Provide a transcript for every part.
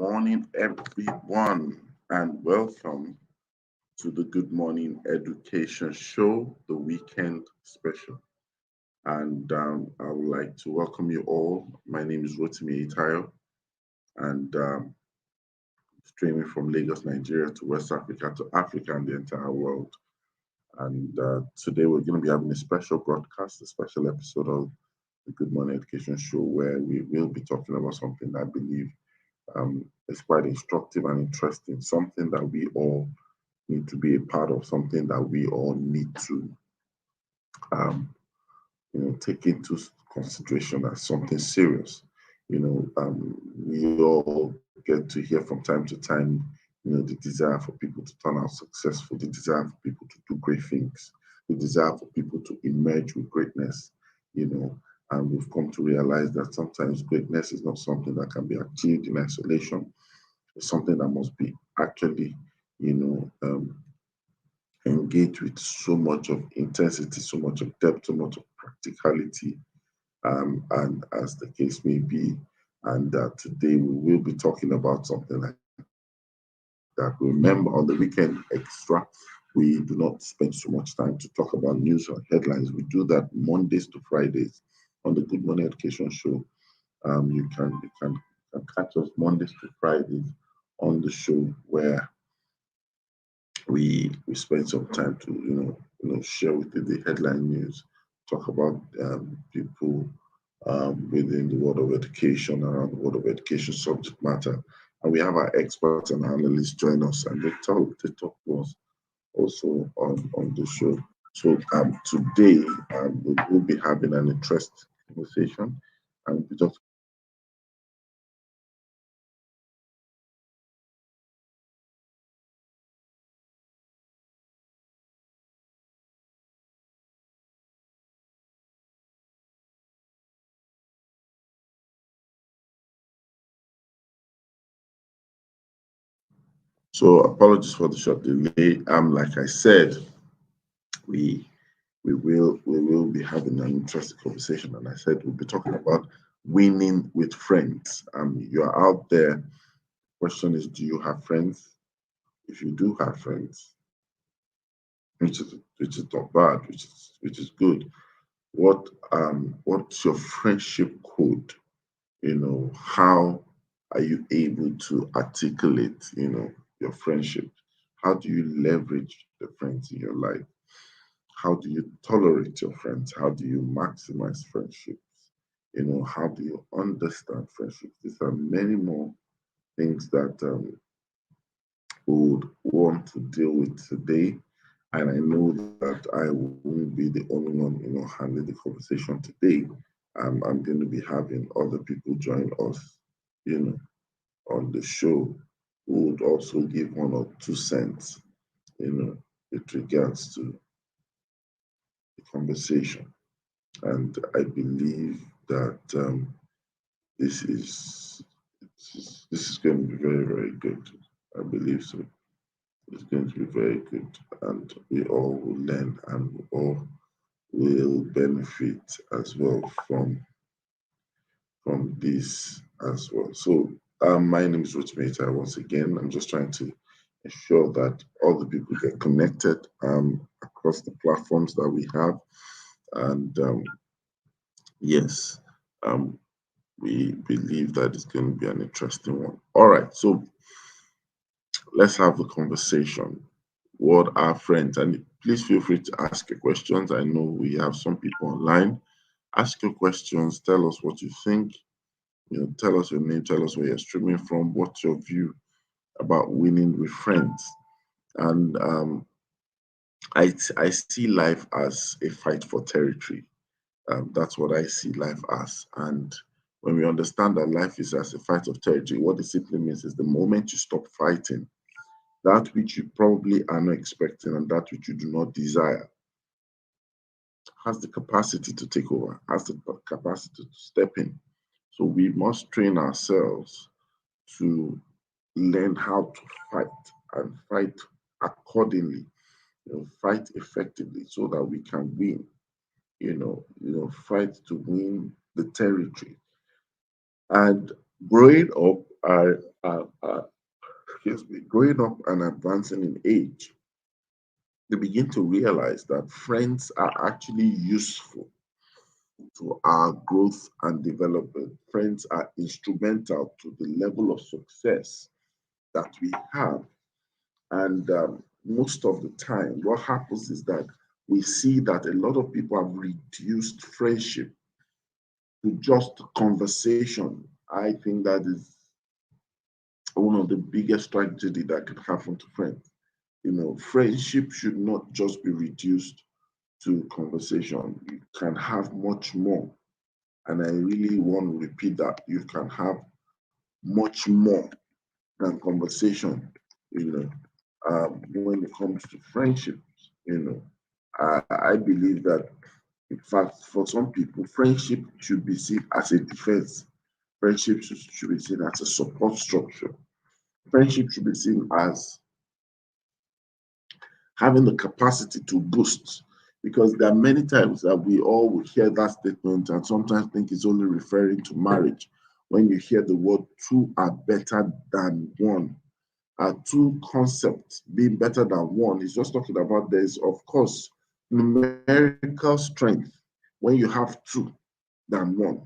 morning, everyone, and welcome to the Good Morning Education Show, the weekend special. And I would like to welcome you all. My name is Rotimi Itayo, and streaming from Lagos, Nigeria to West Africa to Africa and the entire world. And today we're going to be having a special broadcast, a special episode of the Good Morning Education Show, where we will be talking about something that I believe is quite instructive and interesting, something that we all need to be a part of, something that we all need to um, take into consideration as something serious. We all get to hear from time to time, the desire for people to turn out successful, the desire for people to do great things, the desire for people to emerge with greatness, and we've come to realize that sometimes greatness is not something that can be achieved in isolation. It's something that must be actually, you know, um, engaged with so much of intensity, so much of depth, so much of practicality, and as the case may be. And today we will be talking about something like that. Remember, on the weekend extra, we do not spend so much time to talk about news or headlines. We do that Mondays to Fridays on the Good Morning Education Show. You can catch us Mondays to Fridays on the show where we spend some time to share with you the headline news, talk about people within the world of education, around the world of education subject matter, and we have our experts and analysts join us, and they talk to us also on the show. So today we will be having an interesting conversation, and we just so apologies for the short delay. Like I said, we we will be having an interesting conversation, and I said we'll be talking about winning with friends. You are out there. Question is, do you have friends? If you do have friends, which is not bad, which is good. What's your friendship code? How are you able to articulate your friendship? How do you leverage the friends in your life? How do you tolerate your friends? How do you maximize friendships? How do you understand friendships? These are many more things that we would want to deal with today. And I know that I won't be the only one, handling the conversation today. I'm going to be having other people join us, you know, on the show who would also give 1 or 2 cents, with regards to the conversation. And I believe that this is this is going to be very, very good. I believe so. It's going to be very good, and we all will learn, and we all will benefit as well from this as well. So, my name is Ruth Meta. Once again, I'm just trying to ensure that all the people get connected across the platforms that we have, and yes, um, we believe that it's going to be an interesting one. All right, so let's have the conversation. What are friends? And please feel free to ask your questions. I know we have some people online. Ask your questions. Tell us what you think. Tell us your name. Tell us where you're streaming from. What's your view about winning with friends? And I see life as a fight for territory. That's what I see life as. And when we understand that life is as a fight of territory, what it simply means is the moment you stop fighting, that which you probably are not expecting and that which you do not desire has the capacity to take over, has the capacity to step in. So we must train ourselves to learn how to fight and fight accordingly, fight effectively so that we can win, fight to win the territory. And growing up, uh, excuse me, growing up and advancing in age, they begin to realize that friends are actually useful to our growth and development. Friends are instrumental to the level of success that we have. And most of the time, what happens is that we see that a lot of people have reduced friendship to just conversation. I think that is one of the biggest tragedy that could happen to friends. You know, friendship should not just be reduced to conversation. You can have much more. And I really want to repeat that. You can have much more than conversation, you know, when it comes to friendships, you know. I believe that, in fact, for some people, friendship should be seen as a defense. Friendship should be seen as a support structure. Friendship should be seen as having the capacity to boost. Because there are many times that we all will hear that statement and sometimes think it's only referring to marriage. When you hear the word two are better than one, two concepts being better than one is just talking about there's, of course, numerical strength when you have two than one.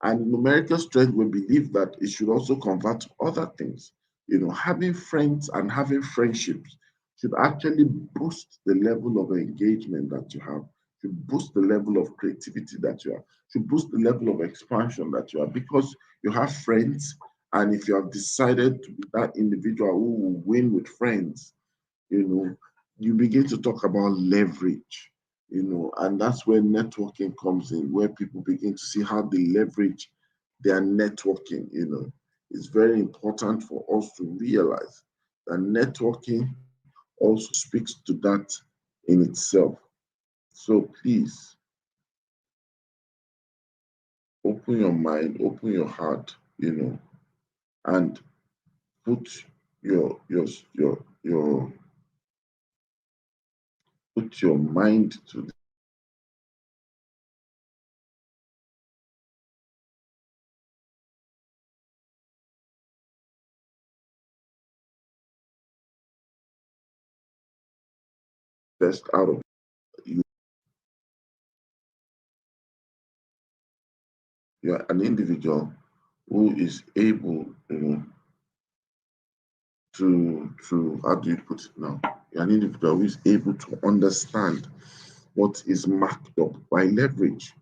And numerical strength, we believe that it should also convert to other things. You know, having friends and having friendships should actually boost the level of engagement that you have, should boost the level of creativity that you have, should boost the level of expansion that you have, because you have friends. And if you have decided to be that individual who will win with friends, you know, you begin to talk about leverage, you know, and that's where networking comes in, where people begin to see how they leverage their networking, you know. It's very important for us to realize that networking also speaks to that in itself. So please open your mind, open your heart, you know, and put your put your mind to the best out of you. You're an individual who is able, you know, to how do you put it now? You're an individual who is able to understand what is marked up by leverage,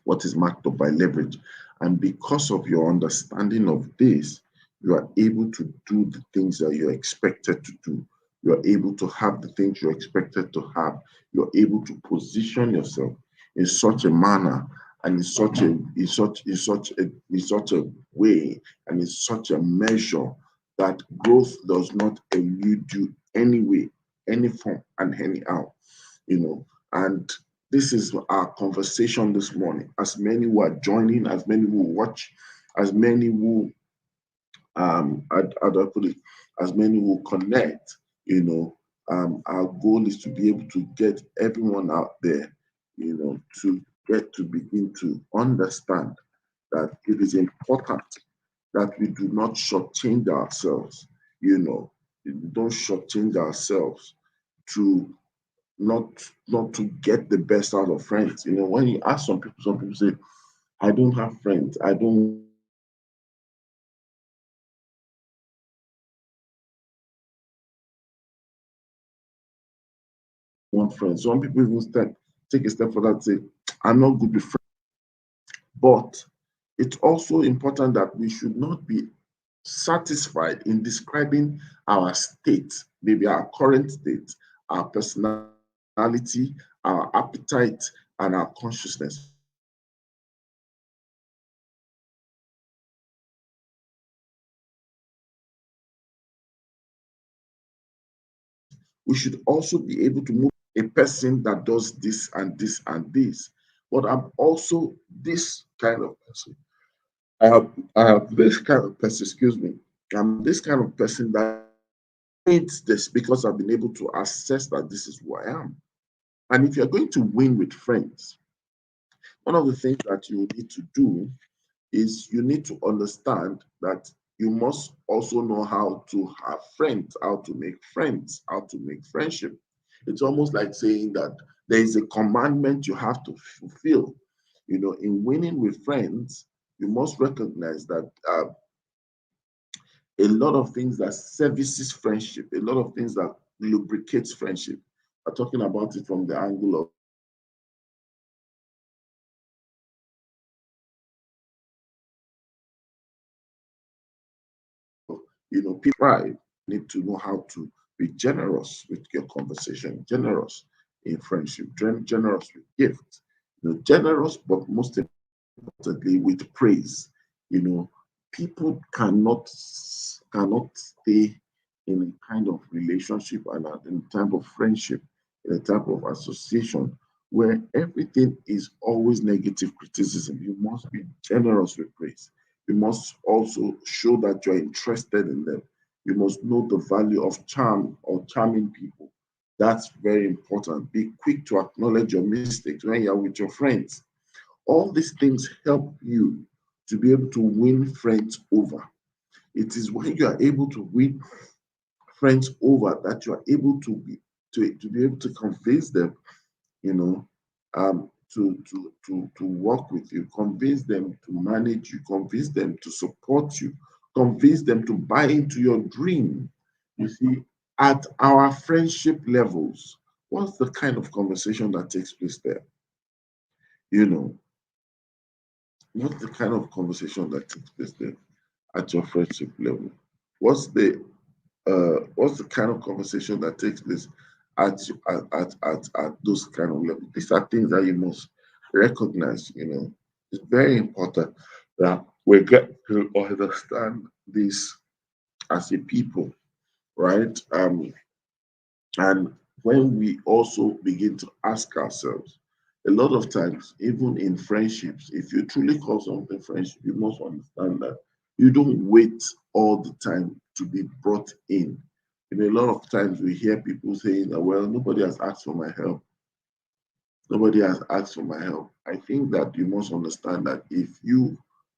what is marked up by leverage. And because of your understanding of this, you are able to do the things that you're expected to do. You're able to have the things you're expected to have. You're able to position yourself in such a manner and in such a way and in such a measure that growth does not elude you any way, any form, and anyhow, you know. And this is our conversation this morning. As many who are joining, as many who watch, as many who how do I put it, as many who connect, you know, our goal is to be able to get everyone out there, you know, to get to begin to understand that it is important that we do not shortchange ourselves, you know, we don't shortchange ourselves to not not to get the best out of friends. You know, when you ask some people say, I don't have friends, I don't want friends. Some people even take a step further and say, I'm not good with friends. But it's also important that we should not be satisfied in describing our state, maybe our current state, our personality, our appetite, and our consciousness. We should also be able to move a person that does this and this and this. But I'm also this kind of person. I have this kind of person, excuse me. I'm this kind of person that needs this because I've been able to assess that this is who I am. And if you're going to win with friends, one of the things that you need to do is you need to understand that you must also know how to have friends, how to make friends, how to make friendship. It's almost like saying that there is a commandment you have to fulfill. In winning with friends, you must recognize that a lot of things that services friendship, a lot of things that lubricates friendship. I'm talking about it from the angle of people thrive. Need to know how to be generous with your conversation, generous in friendship, generous with gifts, generous, but most importantly with praise. People cannot stay in a kind of relationship and in a type of friendship, in a type of association where everything is always negative criticism. You must be generous with praise. You must also show that you're interested in them. You must know the value of charm or charming people. That's very important. Be quick to acknowledge your mistakes when you're with your friends. All these things help you to be able to win friends over. It is when you are able to win friends over that you are able to be able to convince them, you know, to work with you, convince them to manage you, convince them to support you, convince them to buy into your dream. You see, at our friendship levels, what's the kind of conversation that takes place there? You know, what's the kind of conversation that takes place there at your friendship level? What's the kind of conversation that takes place at those kind of levels? These are things that you must recognize. It's very important that we get to understand this as a people, right? And when we also begin to ask ourselves, a lot of times, even in friendships, if you truly call something friendship, you must understand that you don't wait all the time to be brought in. A lot of times we hear people saying that, well, nobody has asked for my help. Nobody has asked for my help. I think that you must understand that if you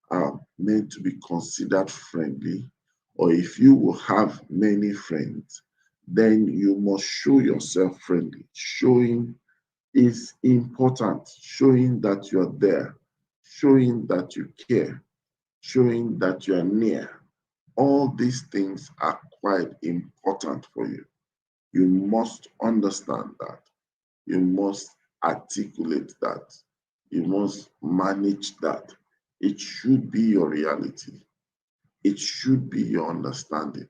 are meant to be considered friendly, or if you will have many friends, then you must show yourself friendly. Showing is important, showing that you're there, showing that you care, showing that you are near. All these things are quite important for you. You must understand that. You must articulate that. You must manage that. It should be your reality. It should be your understanding.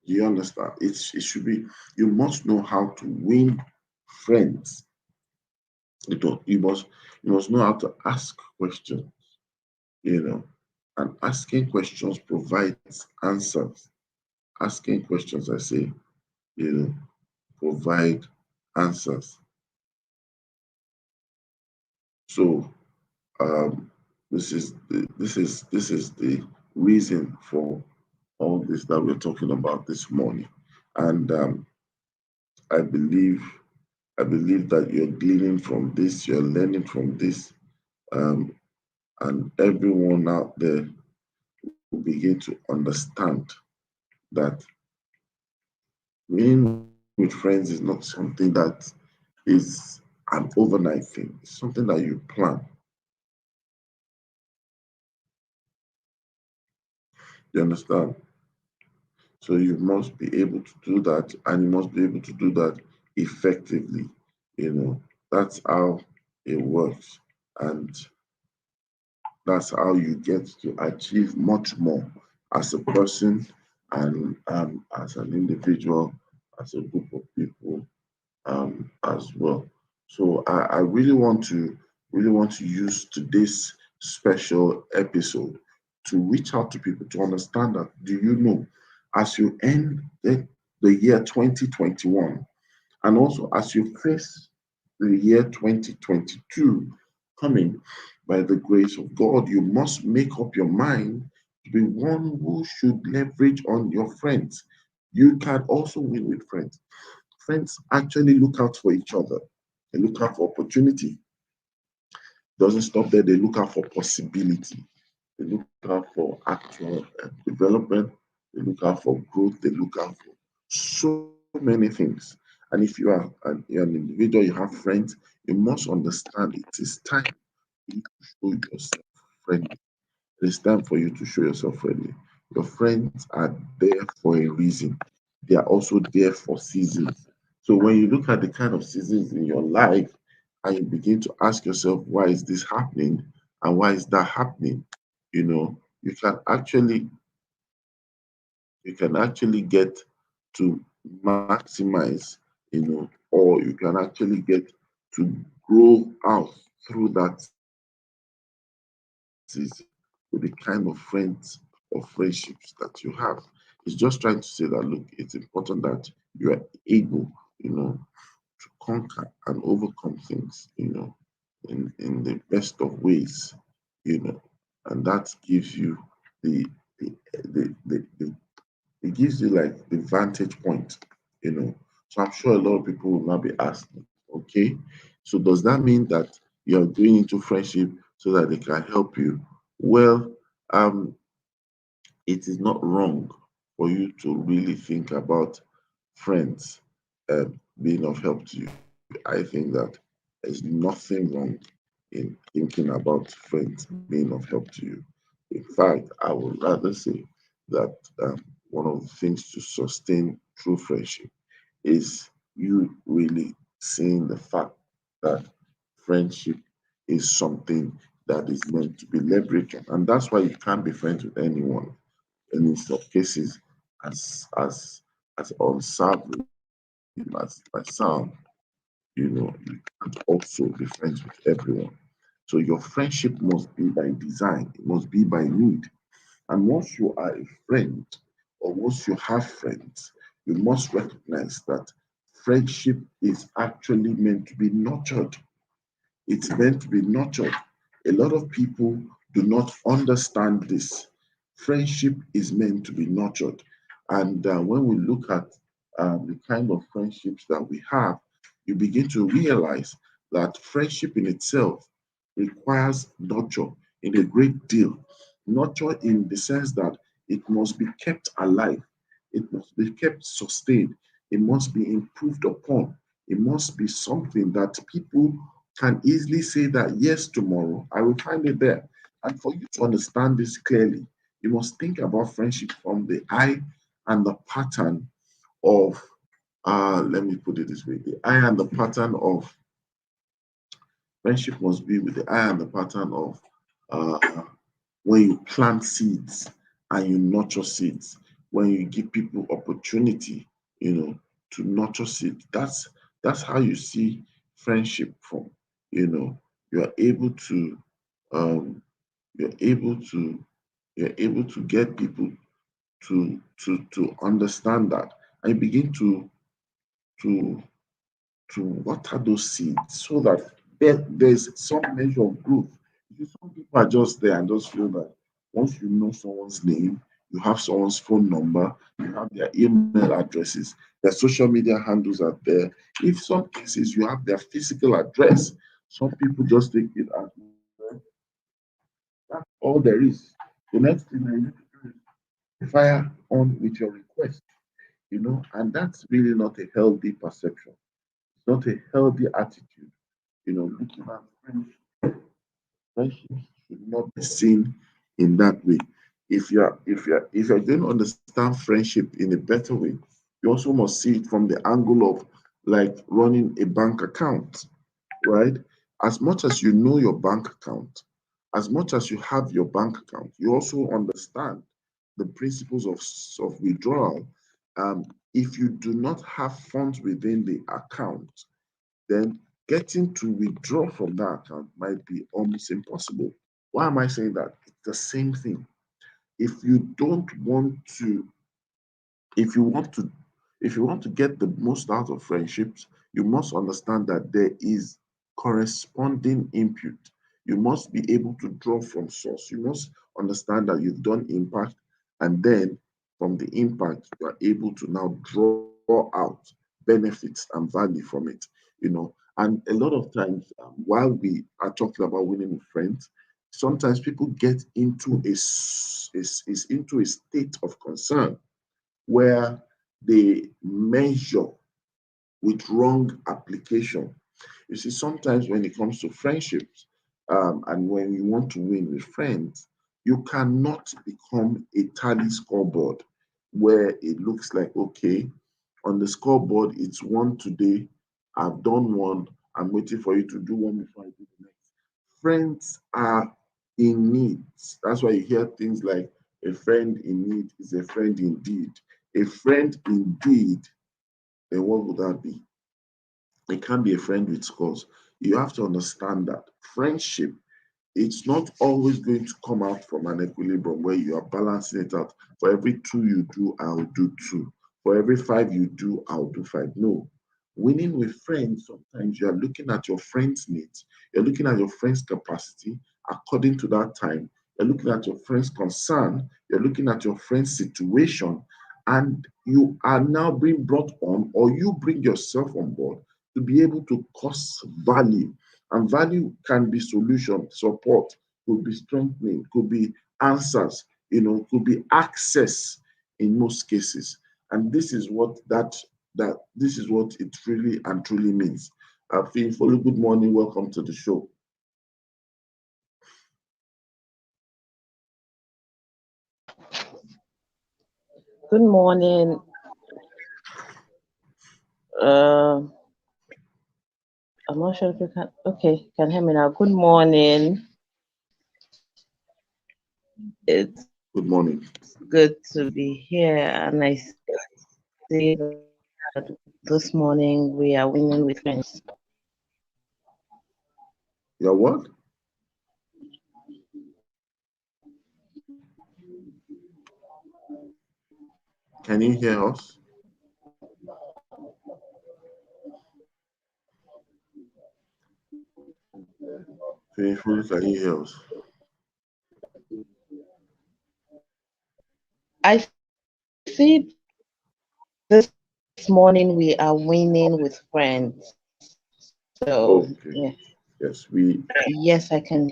You understand? It should be, you must know how to win friends. You must know how to ask questions, you know, and asking questions provides answers. Asking questions, I say, you know, provide answers. So um, this is the reason for all this that we're talking about this morning, and I believe I believe that you're gleaning from this, you're learning from this, um, and everyone out there will begin to understand that being with friends is not something that is an overnight thing. It's something that you plan. You understand? So you must be able to do that, and you must be able to do that effectively. That's how it works, and that's how you get to achieve much more as a person and as an individual, as a group of people as well. So I really want to use today's special episode to reach out to people to understand that, do you know, as you end the year 2021, and also as you face the year 2022 coming, by the grace of God, you must make up your mind to be one who should leverage on your friends. You can also win with friends. Friends actually look out for each other. They look out for opportunity. Doesn't stop there. They look out for possibility. They look out for actual development. They look out for growth. They look out for so many things. And if you're an individual, you have friends, you must understand it is time for you to show yourself friendly. It is time for you to show yourself friendly. Your friends are there for a reason. They are also there for seasons. So when you look at the kind of seasons in your life and you begin to ask yourself, why is this happening and why is that happening? You know, you can actually get to maximize, or you can actually get to grow out through that season with the kind of friends or friendships that you have. It's just trying to say that look, it's important that you are able, you know, to conquer and overcome things, in the best of ways, and that gives you the the it gives you like the vantage point, you know. So I'm sure a lot of people will now be asking, okay, so does that mean that you're going into friendship so that they can help you? Well, um, it is not wrong for you to really think about friends being of help to you. I think that there's nothing wrong in thinking about friends being of help to you. In fact, I would rather say that one of the things to sustain true friendship is you really seeing the fact that friendship is something that is meant to be leveraged on. And that's why you can't be friends with anyone. And in some cases, as unsavory as might sound, you can't also be friends with everyone. So your friendship must be by design, it must be by need. And once you are a friend, or once you have friends, you must recognize that friendship is actually meant to be nurtured. It's meant to be nurtured. A lot of people do not understand this. Friendship is meant to be nurtured. And when we look at the kind of friendships that we have, you begin to realize that friendship in itself requires nurture in a great deal. Nurture in the sense that it must be kept alive, it must be kept sustained, it must be improved upon, it must be something that people can easily say that, yes, tomorrow I will find it there. And for you to understand this clearly, you must think about friendship from the eye and the pattern of, let me put it this way, the eye and the pattern of friendship must be with the eye and the pattern of uh, when you plant seeds and you nurture seeds, when you give people opportunity, to nurture seeds. That's how you see friendship from. You know, you are able to um, you're able to you're able to get people to understand that, and you begin to to water those seeds so that there's some measure of growth. Some people are just there and just feel that once you know someone's name, you have someone's phone number, you have their email addresses, their social media handles are there. If some cases you have their physical address, some people just take it as, well, that's all there is. The next thing I need to do is fire on with your request, and that's really not a healthy perception. It's not a healthy attitude. Looking at friendships should not be seen in that way. If you're going to understand friendship in a better way, you also must see it from the angle of like running a bank account, right? As much as you know your bank account, as much as you have your bank account, you also understand the principles of withdrawal. If you do not have funds within the account, then getting to withdraw from that account might be almost impossible. Why am I saying that? It's the same thing. If you don't want to, if you want to, if you want to get the most out of friendships, you must understand that there is corresponding input. You must be able to draw from source. You must understand that you've done impact, and then from the impact, you are able to now draw out benefits and value from it. And a lot of times, while we are talking about winning with friends, sometimes people get into into a state of concern where they measure with wrong application. You see, sometimes when it comes to friendships, and when you want to win with friends, you cannot become a tally scoreboard where it looks like, okay, on the scoreboard, it's one today, I've done one, I'm waiting for you to do one before I do the next. Friends are in need. That's why you hear things like a friend in need is a friend indeed. A friend indeed, then what would that be? It can't be a friend with scores. You have to understand that friendship, it's not always going to come out from an equilibrium where you are balancing it out. For every two you do, I'll do two. For every five you do, I'll do five. No. Winning with friends, sometimes you are looking at your friend's needs, you're looking at your friend's capacity according to that time, you're looking at your friend's concern, you're looking at your friend's situation, and you are now being brought on, or you bring yourself on board to be able to cause value. And value can be solution, support, could be strengthening, could be answers, could be access in most cases. And this is what this is what it really and truly means. Follow, good morning, welcome to the show. Good morning. I'm not sure if you can. Okay, can hear me now. Good morning. It's Good morning. good to be here, and I see that this morning we are winning with friends. Your what? Can you hear us? Faithful, can you hear us? I see this morning we are winning with friends. So Okay. yeah. Yes, we. Yes, I can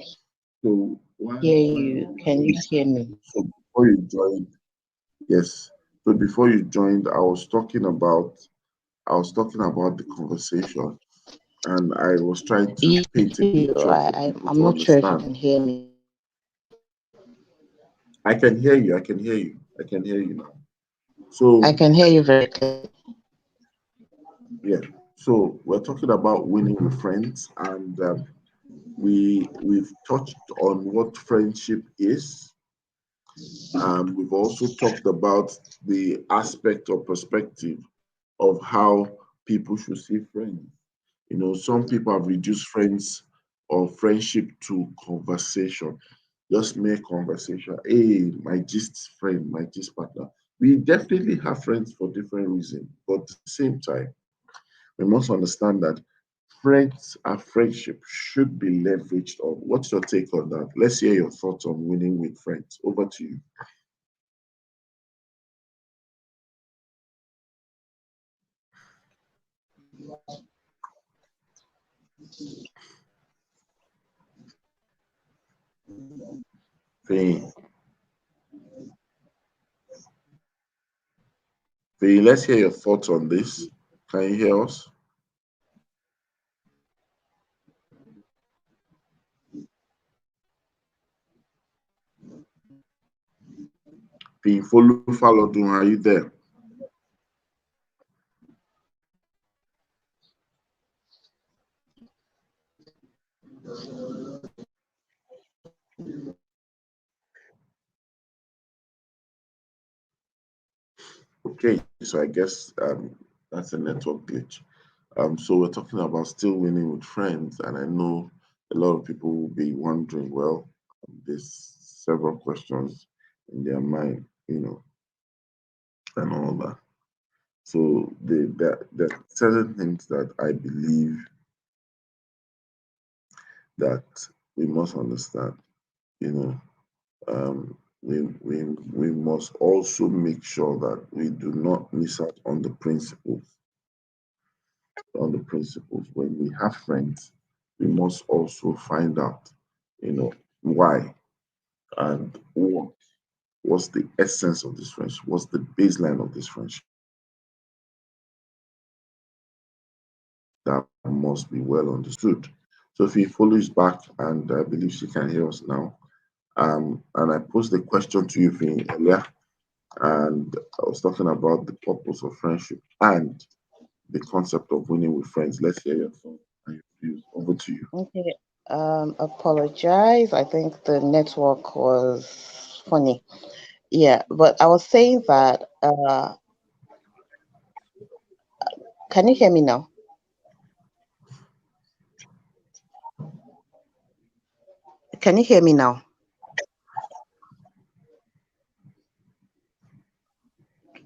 So hear you. Can you hear me? so before you joined, yes. So before you joined, I was talking about the conversation, and I was trying to paint a picture for people I'm to not sure if you understand. can hear me. I can hear you. I can hear you. I can hear you now. I So can hear you very clearly. yeah. So we're talking about winning with friends, and we've touched on what friendship is. We've also talked about the aspect or perspective of how people should see friends. Some people have reduced friends or friendship to conversation, just mere conversation. Hey, my gist friend, my gist partner. We definitely have friends for different reasons, but at the same time, we must understand that friends and friendship should be leveraged on. What's your take on that? Let's hear your thoughts on winning with friends. Over to you. Faye, Faye, let's hear your thoughts on this. Can you hear us? Faye, follow, do are you there? Okay, so I guess that's a network glitch. So we're talking about still winning with friends, and I know a lot of people will be wondering, well, there's several questions in their mind, and all that. So there are certain things that I believe that we must understand, you know. We must also make sure that we do not miss out on the principles. On the principles. When we have friends, we must also find out, you know, why, and what's the essence of this friendship? What's the baseline of this friendship? That must be well understood. So if he follows back, and I believe she can hear us now, and I posed the question to you Vin, earlier, and I was talking about the purpose of friendship and the concept of winning with friends. Let's hear your thoughts and your views. Over to you. Okay. Apologize. I think the network was funny. Yeah, but I was saying that. Can you hear me now? Can you hear me now?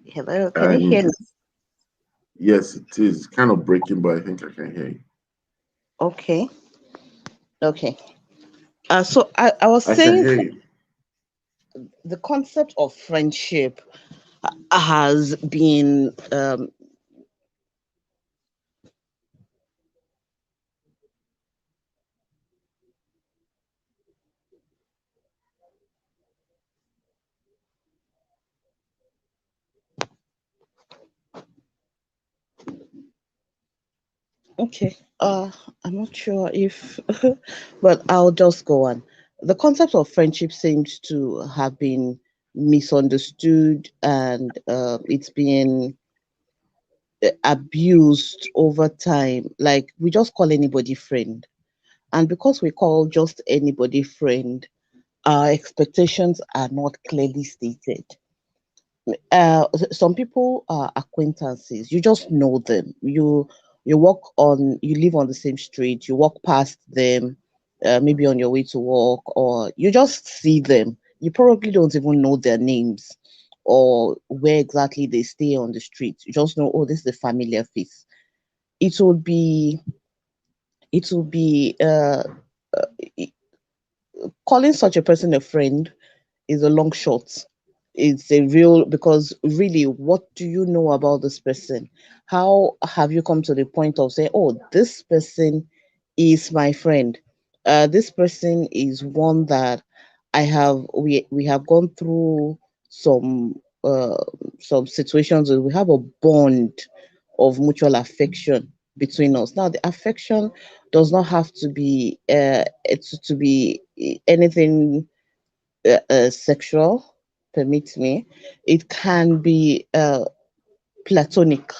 Hello. Can you hear And me? yes, it is kind of breaking, but I think I can hear you. Okay. Okay. So I was I can saying hear you. the concept of friendship has been okay. I'm not sure if, but I'll just go on. The concept of friendship seems to have been misunderstood, and it's been abused over time. Like, we just call anybody friend, and because we call just anybody friend, our expectations are not clearly stated. Some people are acquaintances. You just know them. You live on the same street. You walk past them, maybe on your way to work, or you just see them. You probably don't even know their names or where exactly they stay on the street. You just know, oh, this is a familiar face. It would be it would be calling such a person a friend is a long shot. It's a real, because really, what do you know about this person? How have you come to the point of saying, oh, this person is my friend? This person is one that we have gone through some uh some situations where we have a bond of mutual affection between us. Now, the affection does not have to be to be anything sexual, permit me. It can be platonic.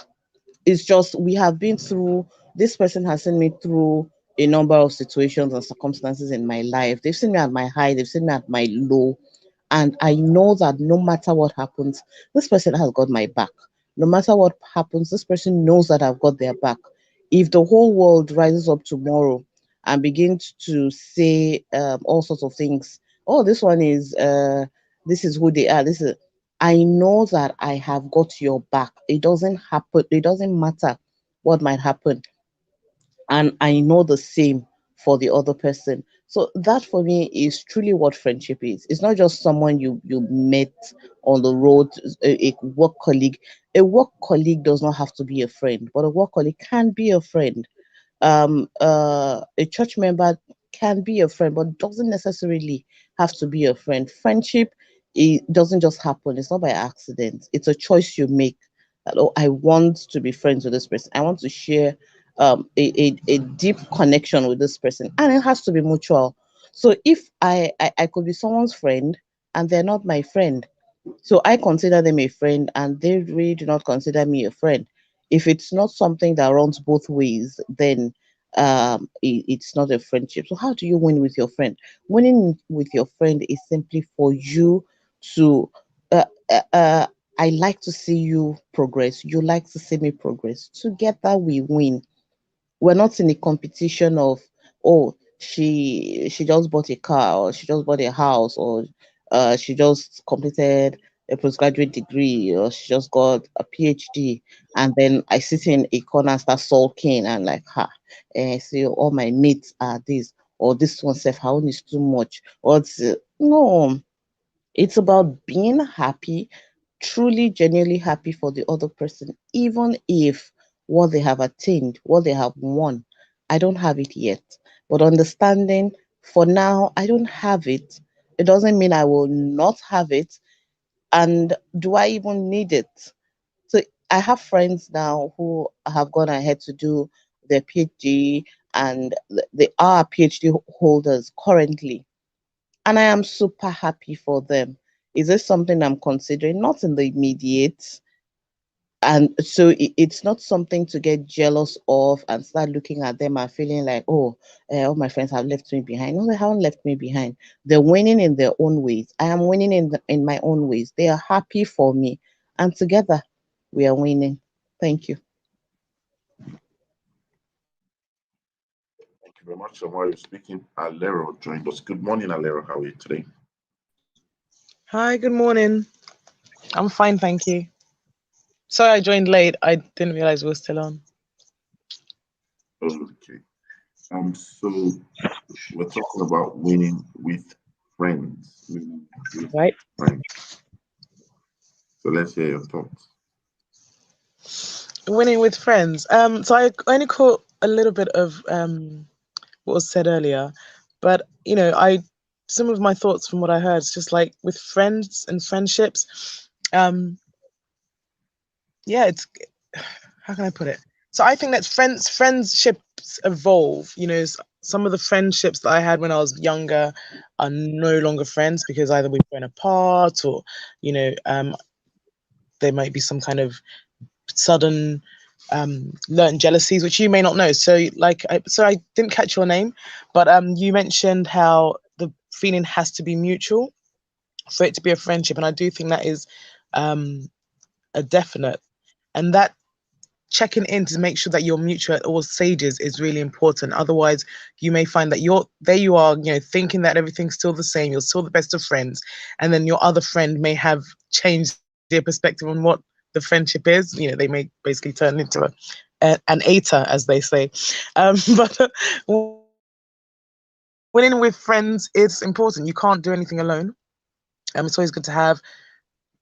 It's just we have been through, this person has seen me through a number of situations and circumstances in my life. They've seen me at my high, they've seen me at my low, and I know that no matter what happens, this person has got my back. No matter what happens, this person knows that I've got their back. If the whole world rises up tomorrow and begins to say all sorts of things, oh, this is who they are, this is, I know that I have got your back. It doesn't happen, it doesn't matter what might happen, and I know the same for the other person. So that for me is truly what friendship is. It's not just someone you met on the road, a work colleague. A work colleague does not have to be a friend, but a work colleague can be a friend. A church member can be a friend, but doesn't necessarily have to be a friend. Friendship, it doesn't just happen. It's not by accident. It's a choice you make. That, oh, I want to be friends with this person. I want to share a deep connection with this person, and it has to be mutual. So if I could be someone's friend and they're not my friend, so I consider them a friend and they really do not consider me a friend. If it's not something that runs both ways, then it's not a friendship. So how do you win with your friend? Winning with your friend is simply for you to uh, uh, uh, I like to see you progress. You like to see me progress. Together we win. We're not in a competition of, oh, she just bought a car, or she just bought a house, or she just completed a postgraduate degree, or she just got a PhD, and then I sit in a corner and start sulking and like, ha, see all my mates are this, or this one self, her own is too much, or no. It's about being happy, truly, genuinely happy for the other person, even if what they have attained, what they have won, I don't have it yet. But understanding For now, I don't have it. It doesn't mean I will not have it. And do I even need it? So I have friends now who have gone ahead to do their PhD, and they are PhD holders currently. And I am super happy for them. Is this something I'm considering? Not in the immediate. And so it's not something to get jealous of and start looking at them and feeling like, oh, all my friends have left me behind. No, they haven't left me behind. They're winning in their own ways. I am winning in my own ways. They are happy for me. And together, we are winning. Thank you. Thank you very much. And while you're speaking, Alero joined us. Good morning, Alero. How are you today? Hi, good morning. I'm fine, thank you. Sorry I joined late. I didn't realize we were still on. Okay. So we're talking about winning with friends. Winning with Right. friends. So let's hear your thoughts. Winning with friends. So I only caught a little bit of what was said earlier, but I some of my thoughts from what I heard is just like with friends and friendships. Yeah, it's how can I put it? So I think that friendships evolve. Some of the friendships that I had when I was younger are no longer friends because either we've grown apart or, you know, um, there might be some kind of sudden learned jealousies, which you may not know. So, so I didn't catch your name, but you mentioned how the feeling has to be mutual for it to be a friendship, and I do think that is um, a definite, and that checking in to make sure that you're mutual at all stages is really important. Otherwise, you may find that you're there you are, thinking that everything's still the same, you're still the best of friends, and then your other friend may have changed their perspective on what the friendship is. They may basically turn into an ATA, as they say. But winning with friends is important. You can't do anything alone. It's always good to have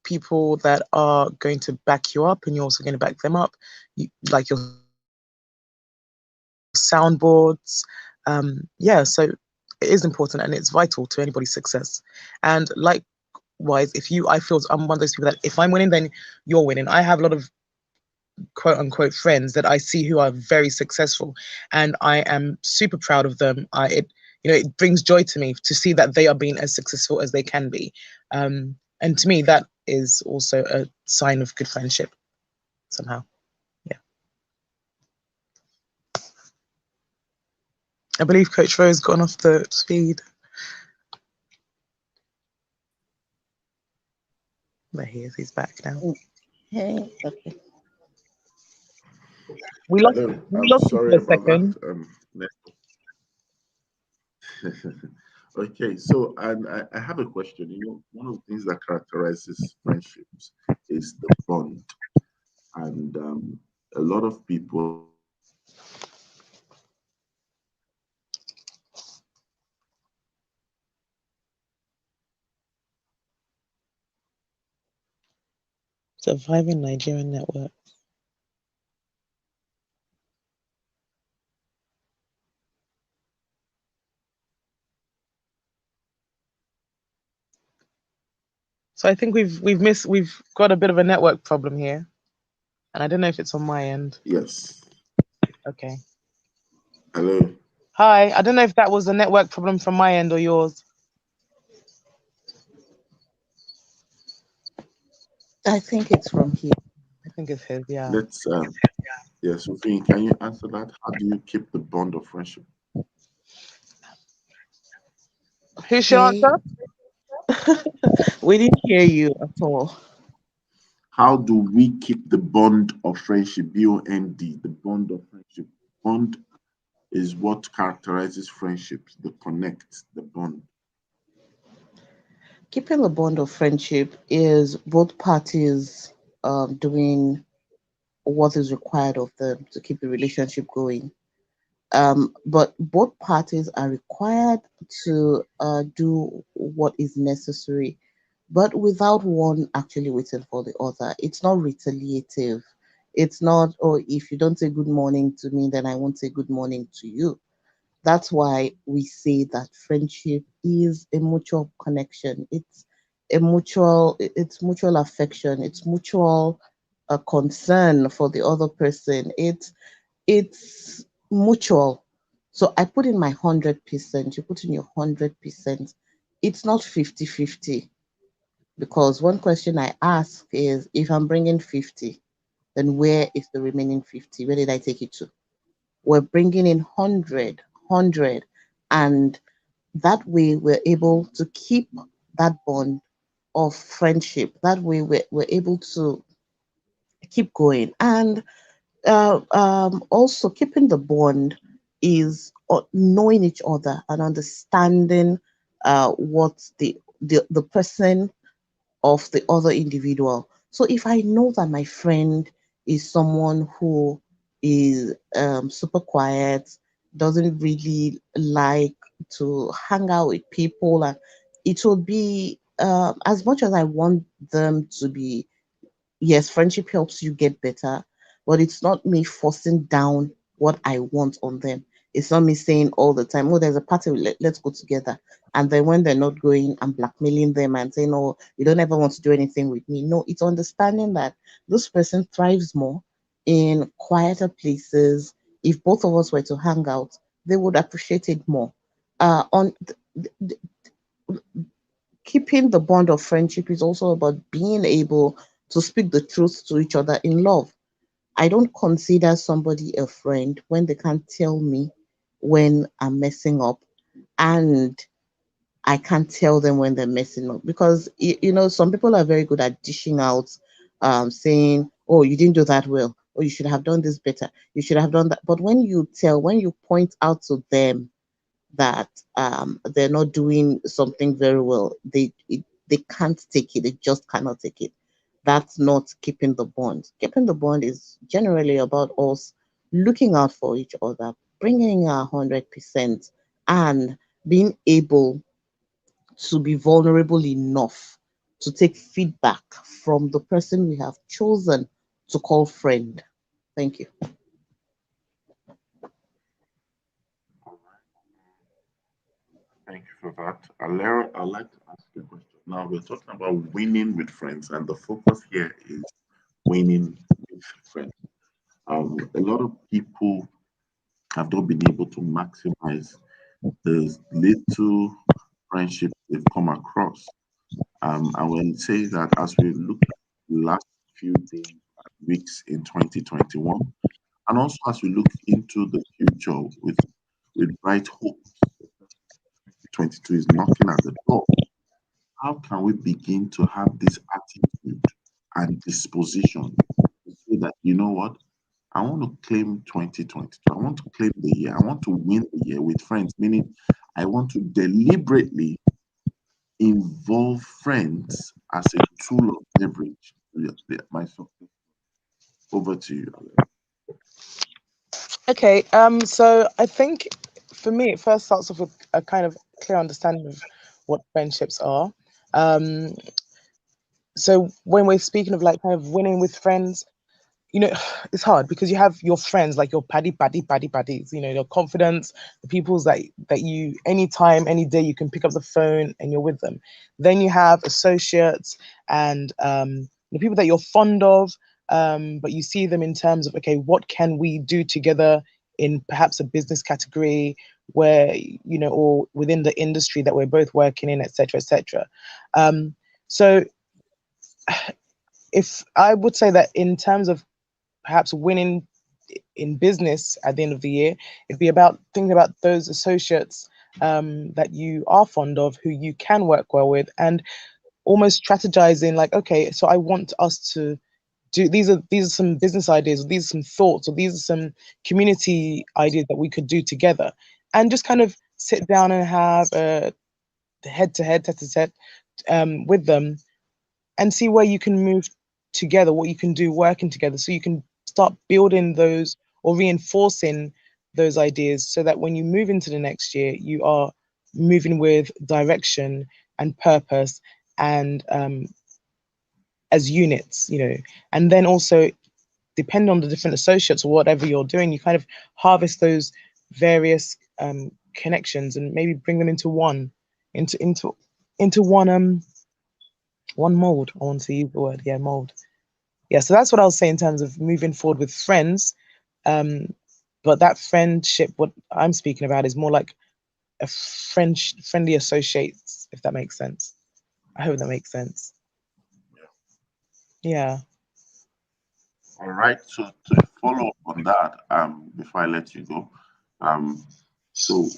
people that are going to back you up, and you're also going to back them up. Like your soundboards. Yeah, so it is important and it's vital to anybody's success. And likewise, if you, I feel I'm one of those people that if I'm winning, then you're winning. I have a lot of quote unquote friends that I see who are very successful, and I am super proud of them. It brings joy to me to see that they are being as successful as they can be. And to me, that is also a sign of good friendship somehow. Yeah. I believe Coach Rose gone off the feed. There he is. He's back now. Hey, okay. We lost Hello. we I'm lost you sorry for a about that. second. Okay, so and I have a question. One of the things that characterizes friendships is the bond, and a lot of people Surviving Nigerian network. So I think we've got a bit of a network problem here, and I don't know if it's on my end. yes. Okay. Hello. Hi. I don't know if that was a network problem from my end or yours. I think it's from here. I think it's his. Yeah. Let's yes, Sophie, can you answer that? How do you keep the bond of friendship? Who should Okay. answer? We didn't hear you at all. How do we keep the bond of friendship? BOND, the bond of friendship. Bond is what characterizes friendships, the connect, the bond. Keeping the bond of friendship is both parties doing what is required of them to keep the relationship going. But both parties are required to do what is necessary, but without one actually waiting for the other. It's not retaliative. It's not, oh, if you don't say good morning to me, then I won't say good morning to you. That's why we say that friendship is a mutual connection. It's mutual affection. It's mutual concern for the other person. It's mutual. So I put in my 100%, you put in your 100%. It's not 50-50, because one question I ask is, if I'm bringing 50, then where is the remaining 50? Where did I take it to? We're bringing in 100, and that way we're able to keep that bond of friendship. That way we're able to keep going. And also keeping the bond is knowing each other and understanding what the person of the other individual. So if I know that my friend is someone who is super quiet, doesn't really like to hang out with people, and it will be as much as I want them to be, yes, friendship helps you get better, but it's not me forcing down what I want on them. It's not me saying all the time, oh, there's a party, let's go together. And then when they're not going, I'm blackmailing them and saying, oh, you don't ever want to do anything with me. No, it's understanding that this person thrives more in quieter places. If both of us were to hang out, they would appreciate it more. On Keeping the bond of friendship is also about being able to speak the truth to each other in love. I don't consider somebody a friend when they can't tell me when I'm messing up, and I can't tell them when they're messing up, because some people are very good at dishing out, saying, "Oh, you didn't do that well. Or you should have done this better. You should have done that." But when you point out to them that they're not doing something very well, they can't take it. They just cannot take it. That's not keeping the bond. Keeping the bond is generally about us looking out for each other, bringing our 100%, and being able to be vulnerable enough to take feedback from the person we have chosen to call friend. Thank you. Thank you for that. Alera, I'd like to ask you a question. Now, we're talking about winning with friends, and the focus here is winning with friends. A lot of people have not been able to maximize the little friendship they've come across. And when you say that, as we look at the last few days and weeks in 2021, and also as we look into the future with bright hopes, 2022 is knocking at the door. How can we begin to have this attitude and disposition to say that, you know what, I want to claim 2022, I want to claim the year, I want to win the year with friends, meaning I want to deliberately involve friends as a tool of leverage to my success. Over to you, Ale. Okay, so I think for me, it first starts off with a kind of clear understanding of what friendships are. Um, so when we're speaking of like kind of winning with friends, you know, it's hard because you have your friends, like your paddies, your confidence, the people's that you anytime, any day you can pick up the phone and you're with them. Then you have associates and the people that you're fond of, but you see them in terms of, okay, what can we do together in perhaps a business category where, or within the industry that we're both working in, etc., etc. So if I would say that in terms of perhaps winning in business at the end of the year, it'd be about thinking about those associates that you are fond of, who you can work well with, and almost strategizing like, okay, so I want us to do these are some business ideas, or these are some thoughts, or these are some community ideas that we could do together, and just kind of sit down and have a head-to-head, tete-a-tete with them, and see where you can move together, what you can do working together, so you can start building those or reinforcing those ideas, so that when you move into the next year, you are moving with direction and purpose, and as units, and then also depend on the different associates or whatever you're doing, you kind of harvest those various connections and maybe bring them into one, into one mold. I want to use the word, yeah, mold. Yeah, so that's what I'll say in terms of moving forward with friends. Um, but that friendship, what I'm speaking about, is more like a friendly associates, if that makes sense. I hope that makes sense. Yeah. All right. So to follow up on that, before I let you go, um, so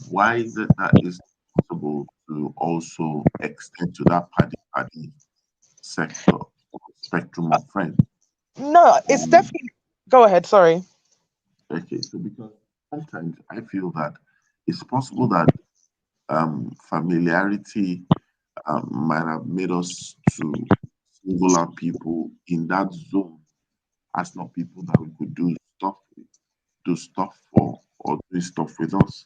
why is it that it's possible to also extend to that party sector or spectrum of friends? No, it's Um, definitely. Go ahead. Sorry. okay, so because sometimes I feel that it's possible that familiarity might have made us to single out people in that zone as not people that we could stuff with, do stuff for, or do stuff with us.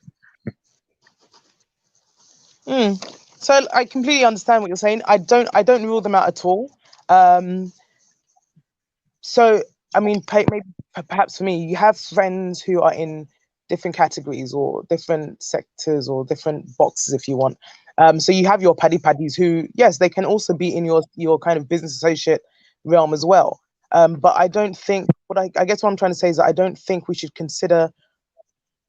Mm. So I completely understand what you're saying. I don't rule them out at all. Um, so I mean, maybe perhaps for me, you have friends who are in different categories or different sectors or different boxes, if you want. So you have your paddies who, yes, they can also be in your kind of business associate realm as well. But I don't think I guess what I'm trying to say is that I don't think we should consider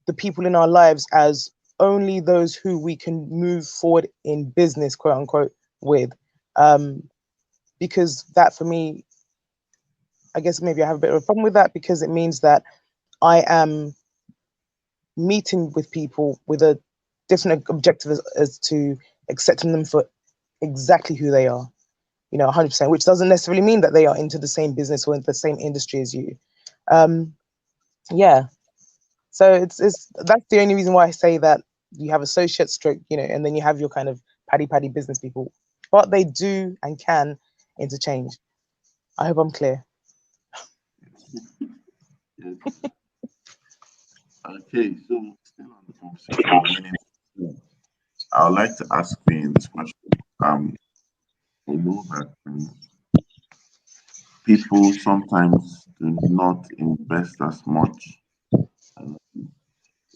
the people in our lives as only those who we can move forward in business, quote unquote, with. Um, because that for me, I guess maybe I have a bit of a problem with that because it means that I am meeting with people with a different objective as to accepting them for exactly who they are, 100%, which doesn't necessarily mean that they are into the same business or in the same industry as you. Um, yeah. So it's that's the only reason why I say that you have associate stroke, and then you have your kind of paddy business people, but they do and can interchange. I hope I'm clear. Yes. Okay, so still on the conversation of winning, I would like to ask you this question. I know that people sometimes do not invest as much uh,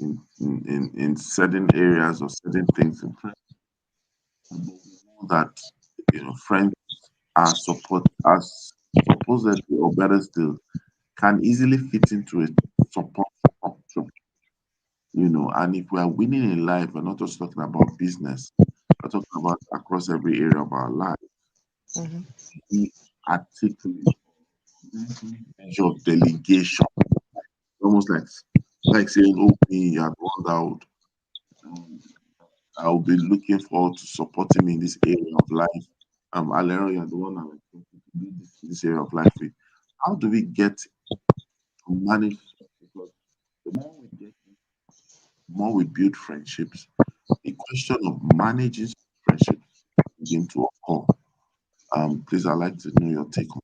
in certain areas or certain things in friends. But we know that friends are support as supposedly or better still can easily fit into a support structure. And if we are winning in life, we're not just talking about business, we're talking about across every area of our life. Hmm. We articulate measure of delegation, almost like saying, "Oh, me, you are the one that um, I'll be looking forward to supporting me in this area of life. Alero, you're the one I'm expected to do this area of life with." How do we get to manage? Because the more we get, the more we build friendships. The question of managing friendships begin to occur. Please, I'd like to know your take on.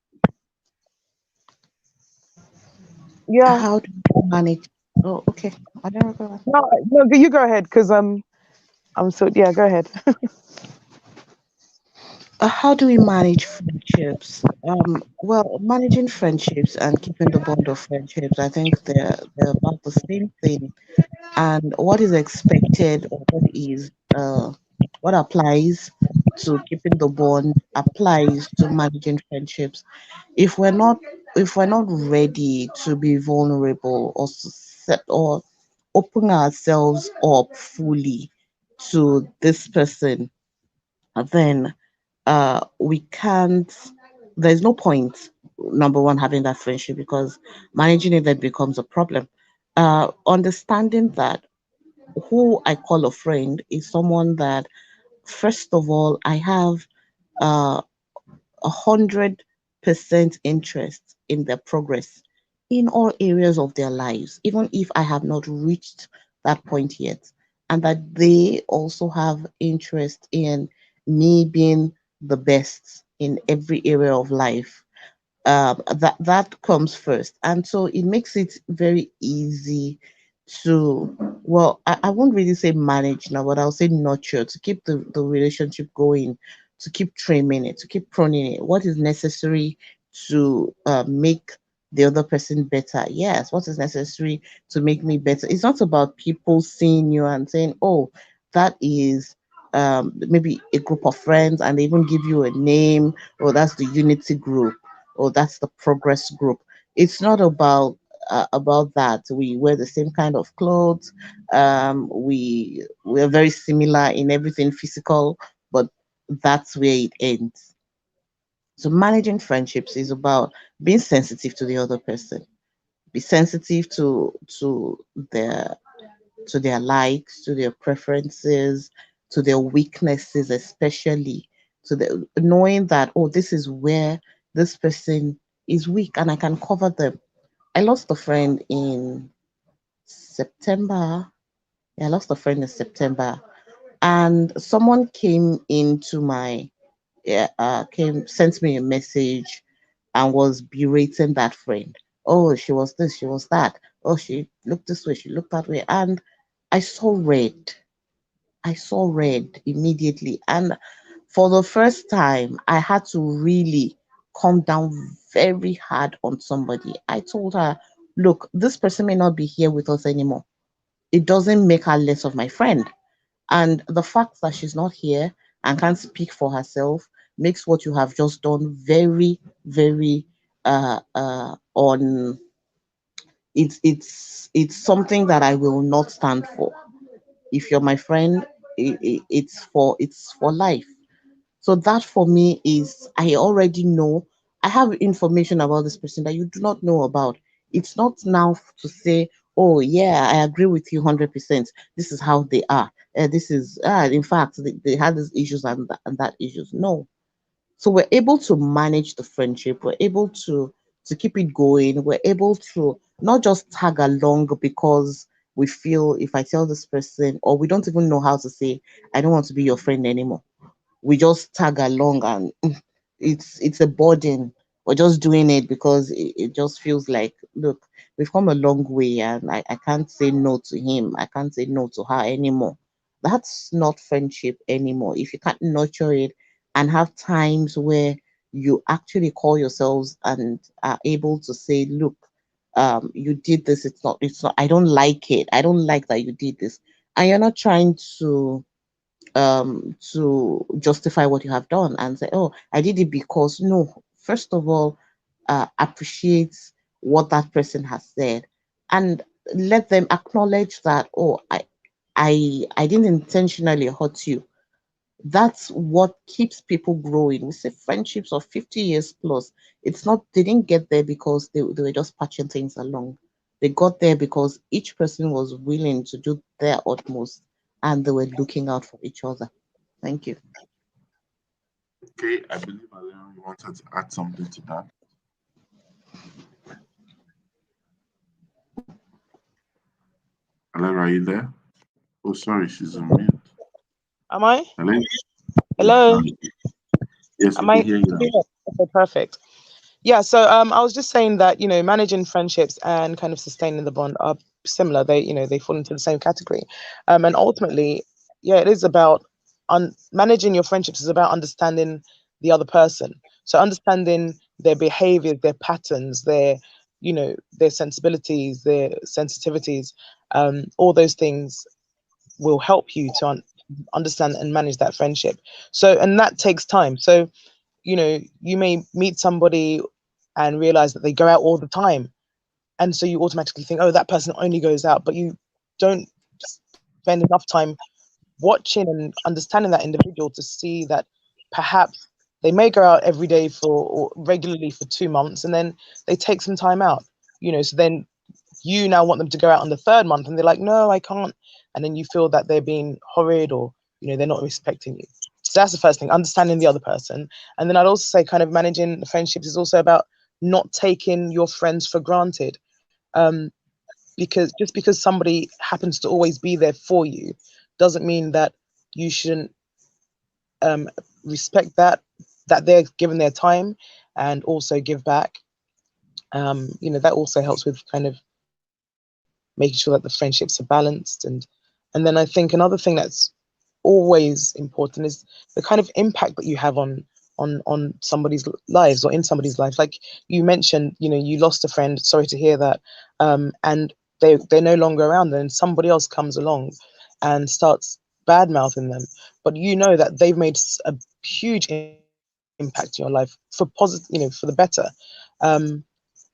Yeah. How do you manage? Oh, okay. I don't know. No, you go ahead because I'm so yeah. Go ahead. How do we manage friendships? Well, managing friendships and keeping the bond of friendships, I think they're about the same thing. And what is expected or what applies to keeping the bond applies to managing friendships. If we're not if we're not ready to be vulnerable or set or open ourselves up fully to this person, then we can't there's no point, number one, having that friendship, because managing it then becomes a problem. Understanding that who I call a friend is someone that, first of all, I have uh, 100% interest in their progress in all areas of their lives, even if I have not reached that point yet, and that they also have interest in me being the best in every area of life. That comes first, and so it makes it very easy to, well, I won't really say manage now, but I'll say nurture, to keep the relationship going, to keep trimming it, to keep pruning it, what is necessary to make the other person better? Yes. What is necessary to make me better? It's not about people seeing you and saying, oh, that is maybe a group of friends, and they even give you a name, or that's the unity group, or that's the progress group. It's not about that. We wear the same kind of clothes. We are very similar in everything physical, but that's where it ends. So managing friendships is about being sensitive to the other person. Be sensitive their to their likes, to their preferences, to their weaknesses, especially to the knowing that, oh, this is where this person is weak and I can cover them. I lost a friend in September. Yeah, I lost a friend in September, and someone came into my yeah, came sent me a message and was berating that friend. Oh, she was this, she was that. Oh, she looked this way, she looked that way, and I saw red. I saw red immediately, and for the first time, I had to really calm down very hard on somebody. I told her, "Look, this person may not be here with us anymore. It doesn't make her less of my friend. And the fact that she's not here and can't speak for herself makes what you have just done very, very on it's something that I will not stand for. If you're my friend, it's for life. So that for me is I already know. I have information about this person that you do not know about. It's not now to say, oh yeah, I agree with you 100%. This is how they are. This is in fact they had these issues and that issues. No, so we're able to manage the friendship. We're able to keep it going. We're able to not just tag along because we feel if I tell this person, or we don't even know how to say, I don't want to be your friend anymore. We just tag along, and it's a burden. We're just doing it because it just feels like, look, we've come a long way, and I can't say no to him. I can't say no to her anymore. That's not friendship anymore. If you can't nurture it and have times where you actually call yourselves and are able to say, look, you did this, it's not, I don't like it. I don't like that you did this. And you're not trying to justify what you have done and say, oh, I did it because, no, first of all, appreciate what that person has said, and let them acknowledge that, oh, I didn't intentionally hurt you. That's what keeps people growing. We say friendships of 50 years plus. It's not, they didn't get there because they were just patching things along. They got there because each person was willing to do their utmost, and they were looking out for each other. Thank you. Okay, I believe Alena, you wanted to add something to that. Alena, are you there? Oh, sorry, she's on mute. Am I? Alena? Yes, Hello? yes, we Am I? can hear you now. Okay, perfect. Yeah, so I was just saying that, managing friendships and kind of sustaining the bond are similar. They fall into the same category. And ultimately, yeah, it is about managing your friendships is about understanding the other person. So understanding their behaviors, their patterns, their sensibilities, their sensitivities, all those things will help you to understand and manage that friendship. So, and that takes time. So, you may meet somebody and realize that they go out all the time. And so you automatically think, oh, that person only goes out, but you don't spend enough time watching and understanding that individual to see that perhaps they may go out every day or regularly for 2 months, and then they take some time out, so then you now want them to go out on the third month and they're like, no, I can't. And then you feel that they're being horrid, or, they're not respecting you. So that's the first thing, understanding the other person. And then I'd also say kind of managing the friendships is also about not taking your friends for granted. Because just because somebody happens to always be there for you doesn't mean that you shouldn't respect that they're given their time and also give back. That also helps with kind of making sure that the friendships are balanced. And then I think another thing that's always important is the kind of impact that you have on on somebody's lives or in somebody's life. Like you mentioned, you lost a friend. Sorry to hear that. And they're no longer around, and somebody else comes along and starts bad mouthing them. But you know that they've made a huge impact in your life for positive, for the better.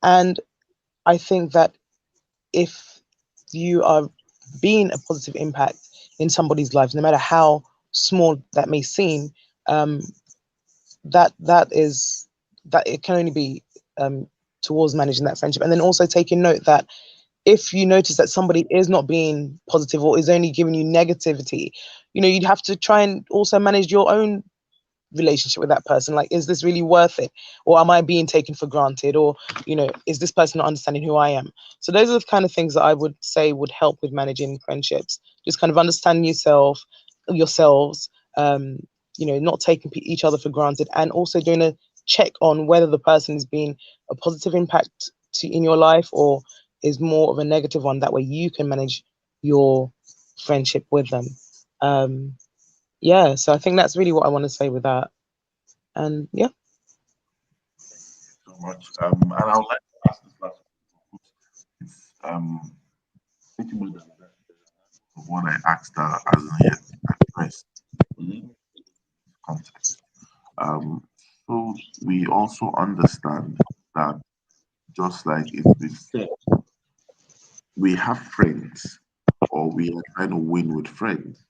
And I think that if you are being a positive impact in somebody's lives, no matter how small that may seem, um, that that it can only be towards managing that friendship. And then also taking note that if you notice that somebody is not being positive or is only giving you negativity, you'd have to try and also manage your own relationship with that person. Like, is this really worth it, or am I being taken for granted, or is this person not understanding who I am? So those are the kind of things that I would say would help with managing friendships. Just kind of understanding yourselves, not taking each other for granted, and also doing a check on whether the person is being a positive impact in your life or is more of a negative one. That way you can manage your friendship with them. um yeah, so I think that's really what I want to say with that. And yeah. So much. And I would like to ask this last question. It's pretty much of what I asked her hasn't yet addressed. Mhm. Context. Um, so we also understand that just like it's been said, we have friends or we are trying to win with friends.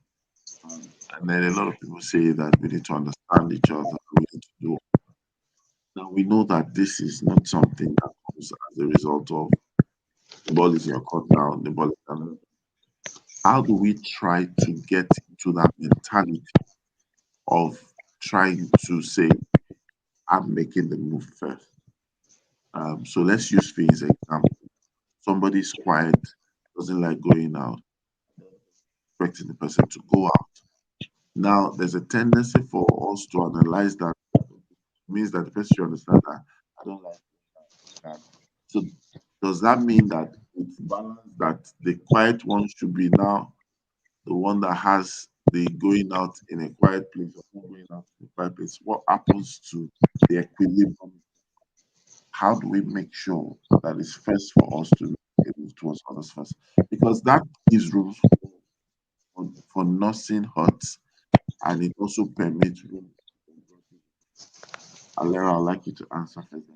And then a lot of people say that we need to understand each other, we need to do. Now we know that this is not something that comes as a result of the ball is in your court now, the ball is down. How do we try to get into that mentality of trying to say, I'm making the move first? So let's use for his example. Somebody's quiet, doesn't like going out, expecting the person to go out. Now, there's a tendency for us to analyze that means that the person should understand that I don't like that. So, does that mean that it's balanced that the quiet one should be now the one that has the going out in a quiet place or not going out in a quiet place? What happens to the equilibrium? How do we make sure that it's first for us to move towards others first? Because that gives room for nursing hurts and it also permits room. Alera, I'd like you to answer first.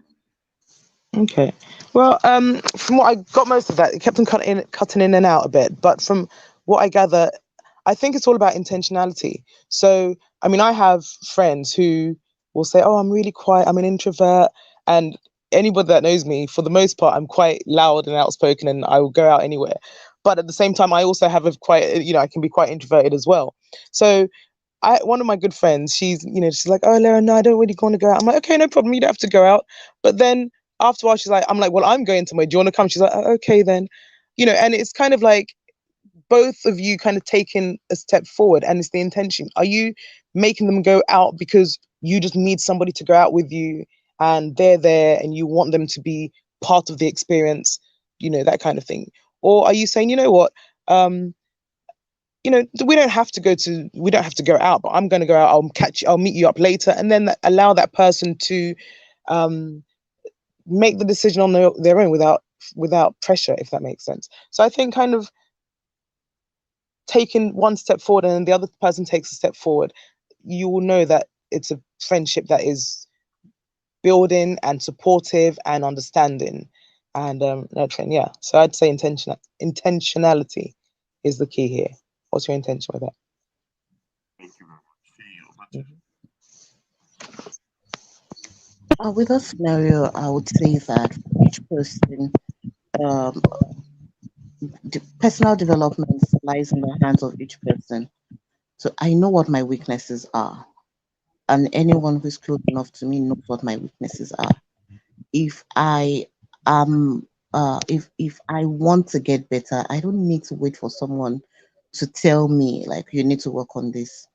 Okay. Well, from what I got, most of that, it kept on cutting in and out a bit. But from what I gather, I think it's all about intentionality. So, I mean, I have friends who will say, "Oh, I'm really quiet. I'm an introvert," and anybody that knows me, for the most part, I'm quite loud and outspoken, and I will go out anywhere. But at the same time, I also have a quite, I can be quite introverted as well. So one of my good friends, she's like, "Oh, Lara, no, I don't really want to go out." I'm like, "Okay, no problem. You don't have to go out." But then after a while, I'm like, "Well, I'm going somewhere. Do you want to come?" She's like, "Oh, okay, then." And it's kind of like both of you kind of taking a step forward, and it's the intention. Are you making them go out because you just need somebody to go out with you, and they're there, and you want them to be part of the experience, that kind of thing? Or are you saying, you know what? We don't have to go out, but I'm going to go out. I'll meet you up later, and then allow that person to um, make the decision on their own without pressure, if that makes sense. So I think kind of taking one step forward and then the other person takes a step forward, you will know that it's a friendship that is building and supportive and understanding and nurturing. Yeah. So I'd say intentionality is the key here. What's your intention with that? Thank you very much. See you. Mhm. With that scenario, I would say that for each person, um, personal development lies in the hands of each person. So I know what my weaknesses are, and anyone who's close enough to me knows what my weaknesses are. If I am, if I want to get better, I don't need to wait for someone to tell me like you need to work on this.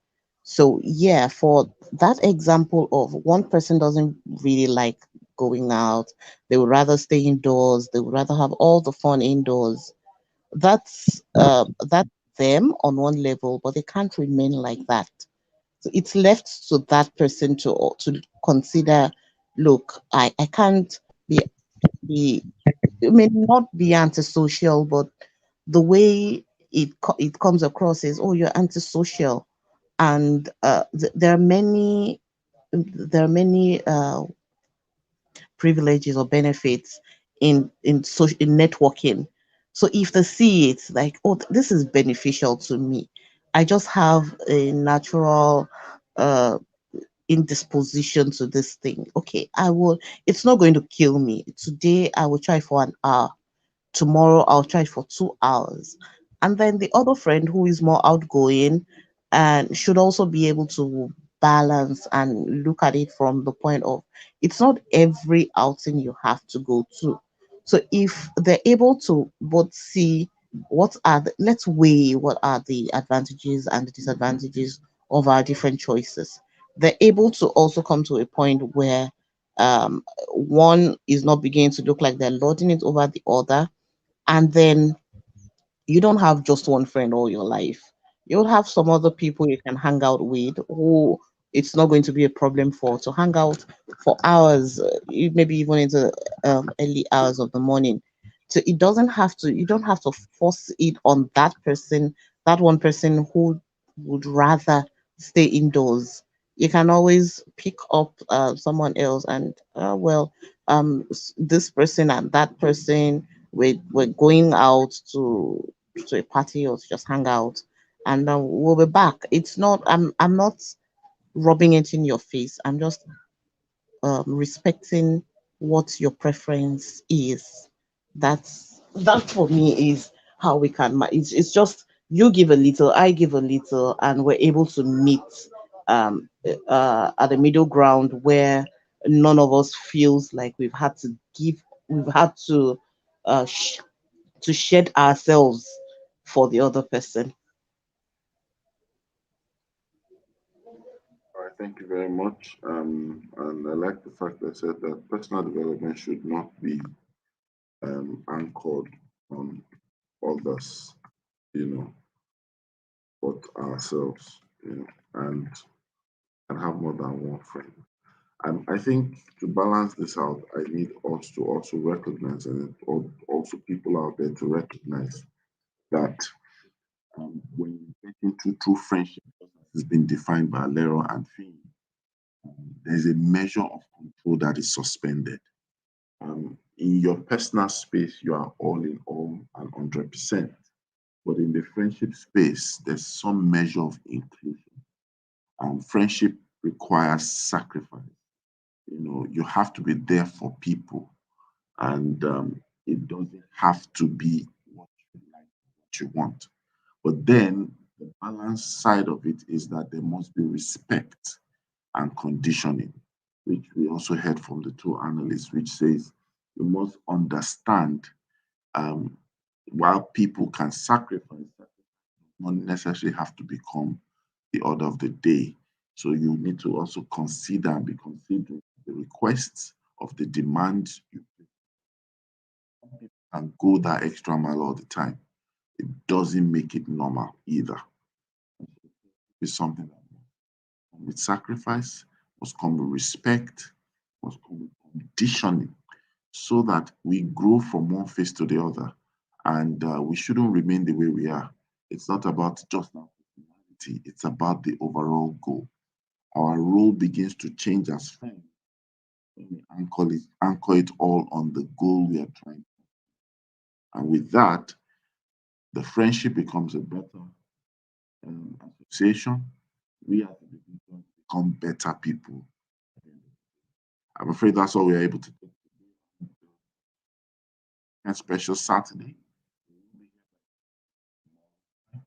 So yeah, for that example of one person doesn't really like going out, they would rather stay indoors, they would rather have all the fun indoors. That's them on one level, but they can't remain like that. So it's left to that person to consider. Look, I can't be it may not be antisocial, but the way it comes across is, oh, you're antisocial, and there are many privileges or benefits in networking. So if they see it like, oh, this is beneficial to me, I just have a natural uh indisposition to this thing. Okay, I will. It's not going to kill me. Today I will try for an hour, tomorrow I'll try for 2 hours. And then the other friend who is more outgoing and should also be able to balance and look at it from the point of, it's not every outing you have to go to. So if they're able to both see let's weigh what are the advantages and the disadvantages of our different choices. They're able to also come to a point where one is not beginning to look like they're lording it over the other, and then you don't have just one friend all your life. You'll have some other people you can hang out with who it's not going to be a problem for to hang out for hours, maybe even into early hours of the morning. So you don't have to force it on that person, that one person who would rather stay indoors. You can always pick up someone else and, this person and that person, we're going out to a party or to just hang out, and we'll be back. It's not. I'm not rubbing it in your face. I'm just respecting what your preference is. That for me is how we can. It's just you give a little, I give a little, and we're able to meet at the middle ground where none of us feels like we've had uh, sh- to shed ourselves for the other person. All right, thank you very much. And I like the fact that I said that personal development should not be anchored on others, you know, but ourselves, and have more than one friend. And I think to balance this out, I need us to also recognize, and also people out there to recognize that when you get into true friendship, as it's been defined by Lero and Finn, there's a measure of control that is suspended. In your personal space, you are all in all and 100%. But in the friendship space, there's some measure of inclusion. Friendship requires sacrifice. You have to be there for people, and it doesn't have to be what you like, what you want. But then the balance side of it is that there must be respect and conditioning, which we also heard from the two analysts, which says you must understand, um, while people can sacrifice, that not necessarily have to become the order of the day. So you need to also consider and be considering the requests of the demands. You can go that extra mile all the time. It doesn't make it normal either. It's something that must come with sacrifice, must come with respect, must come with conditioning, so that we grow from one phase to the other. And we shouldn't remain the way we are. It's not about just our personality, it's about the overall goal. Our role begins to change as friends when we anchor it all on the goal we are trying. And with that, the friendship becomes a better association. We as individuals become better people. I'm afraid that's all we are able to do. And special Saturday,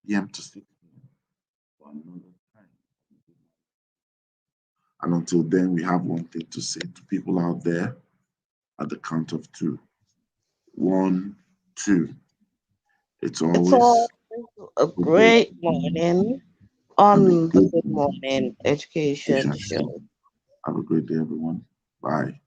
PM to 6 p.m. for another time. And until then, we have one thing to say to people out there at the count of two. One, two. It's It's all always a a great great morning morning and a on the good Good Morning Education education Show. show. Have a great day, everyone. Bye.